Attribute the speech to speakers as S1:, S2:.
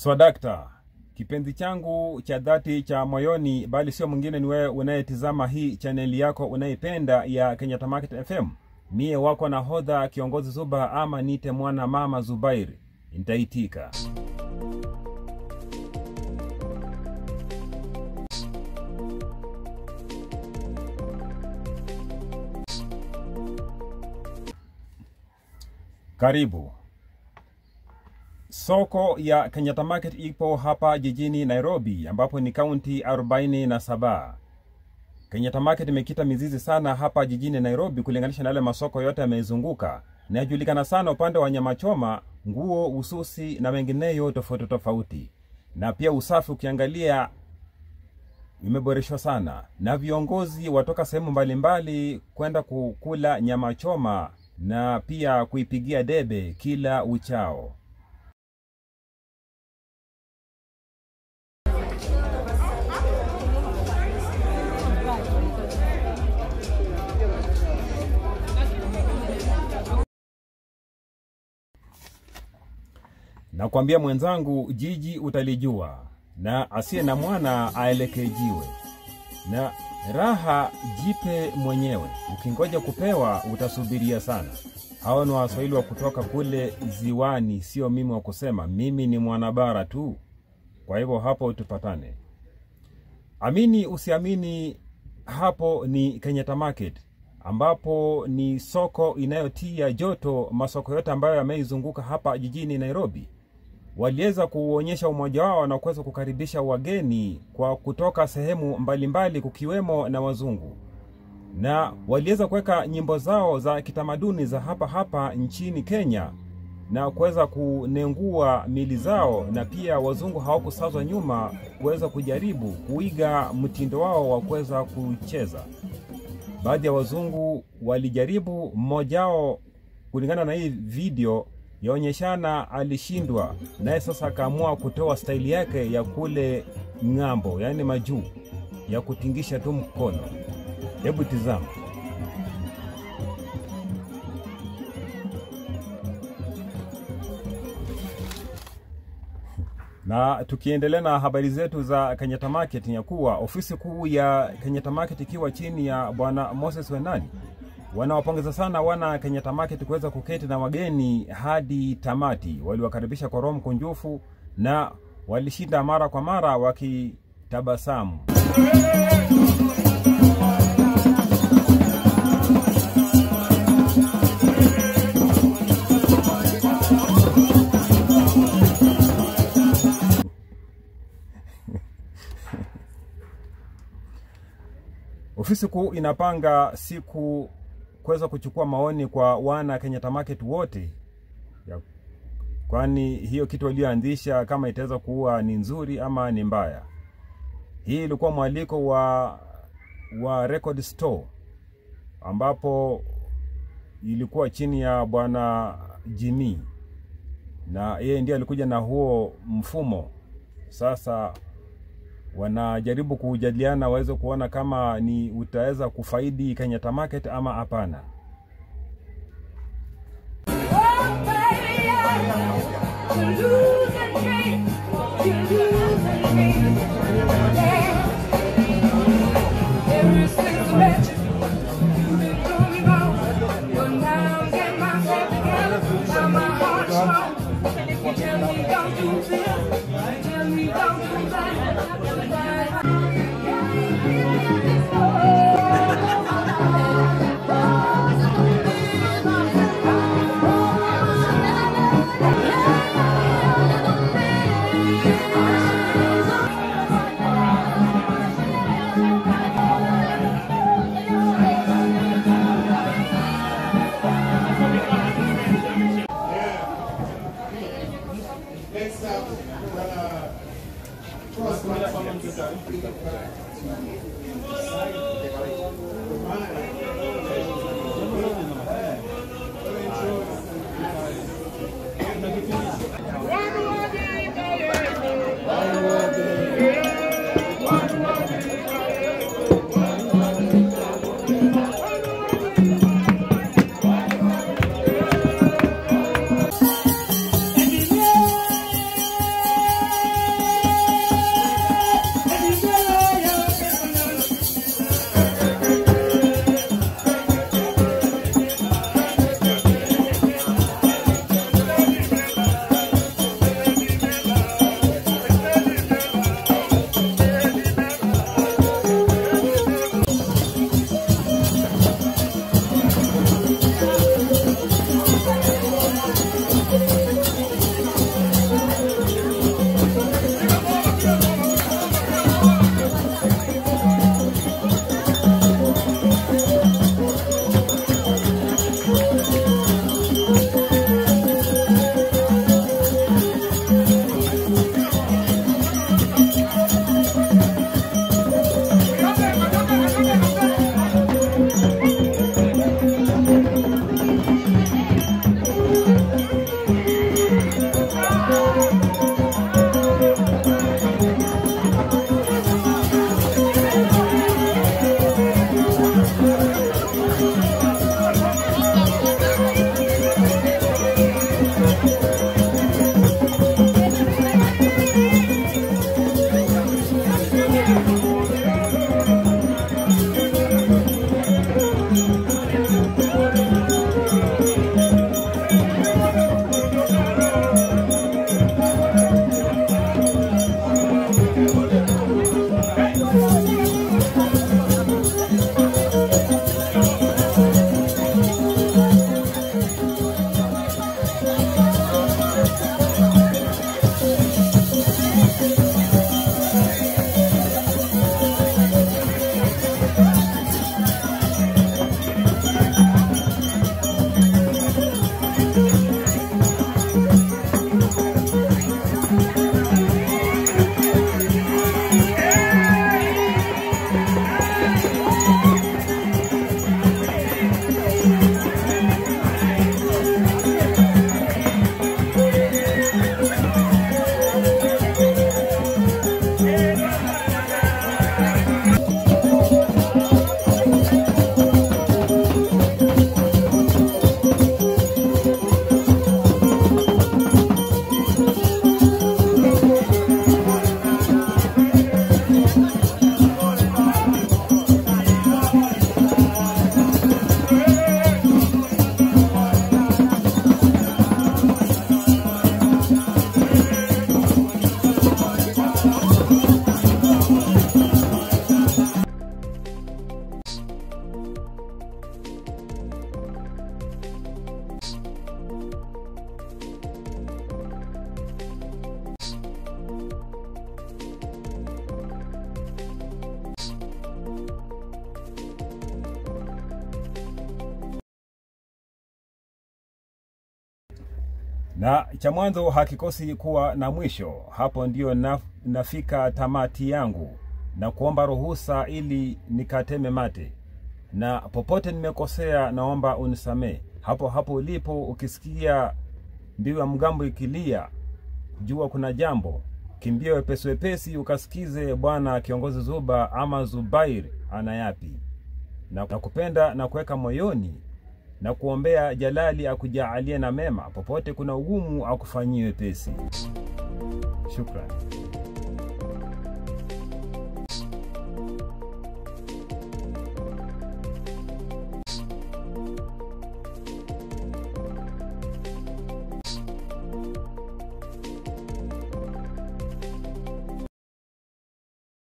S1: Swadakta, kipenzi changu cha dhati cha moyoni, bali sio mwingine ni wewe unayetizama hii chaneli yako unaipenda ya Kenyatta Market FM. Mie wako nahodha kiongozi Zuba, ama nite mwana mama Zubairi, nitaitika. Karibu. Soko ya Kenyatta Market ipo hapa jijini Nairobi, ambapo ni kaunti 47. Kenyatta Market imekita mizizi sana hapa jijini Nairobi kulinganisha na yale masoko yote yamezunguka. Na yajulikana sana upande wa nyama choma, nguo, ususi na mengineyo tofauti tofauti. Na pia usafi ukiangalia imeboreshwa sana. Na viongozi watoka sehemu mbalimbali kwenda kukula nyama choma na pia kuipigia debe kila uchao. Na kuambia mwenzangu, jiji utalijua, na asiye na mwana aelekejiwe. Na raha jipe mwenyewe, ukingoja kupewa utasubiria sana. Hao ni Waswahili wa kutoka kule ziwani, sio mimi wa kusema, mimi ni mwanabara tu. Kwa hivyo hapo utupatane. Amini usiamini, hapo ni Kenyatta Market, ambapo ni soko inayotia joto masoko yote ambayo yameizunguka hapa jijini Nairobi. Waliweza kuonyesha umoja wao na kuweza kukaribisha wageni kwa kutoka sehemu mbalimbali, kukiwemo na wazungu. Na waliweza kuweka nyimbo zao za kitamaduni za hapa nchini Kenya na kuweza kunengua mili zao, na pia wazungu hawakusazwa nyuma kuweza kujaribu kuiga mtindo wao wa kuweza kucheza. Baadhi ya wazungu walijaribu, mmoja wao kulingana na hii video yaonyeshana alishindwa, naye sasa akaamua kutoa staili yake ya kule ng'ambo, yani majuu, ya kutingisha tu mkono. Hebu tizama. Na tukiendelea na habari zetu za Kenyatta Market, ni kuwa ofisi kuu ya Kenyatta Market ikiwa chini ya Bwana Moses Wenani, wanawapongeza sana wana Kenyatta Market kuweza kuketi na wageni hadi tamati. Waliwakaribisha kwa roho mkunjufu na walishinda mara kwa mara wakitabasamu. Ofisi kuu inapanga siku kuweza kuchukua maoni kwa wana Kenyatta Market wote, kwani hiyo kitu walioanzisha kama itaweza kuwa ni nzuri ama ni mbaya. Hii ilikuwa mwaliko wa Record Store, ambapo ilikuwa chini ya Bwana Jimmy, na yeye ndiye alikuja na huo mfumo. Sasa wanajaribu kujadiliana waweze kuona kama ni utaweza kufaidi Kenyatta Market ama hapana. Na cha mwanzo hakikosi kuwa na mwisho. Hapo ndio nafika tamati yangu, na kuomba ruhusa ili nikateme mate. Na popote nimekosea naomba unisamee. Hapo ulipo ukisikia mbiu ya mgambo ikilia, jua kuna jambo. Kimbia wepesi ukasikize bwana kiongozi Zuba ama Zubair ana yapi. Na nakupenda na kuweka moyoni, na kuombea Jalali akujaalie na mema. Popote kuna ugumu akufanyie wepesi. Shukrani.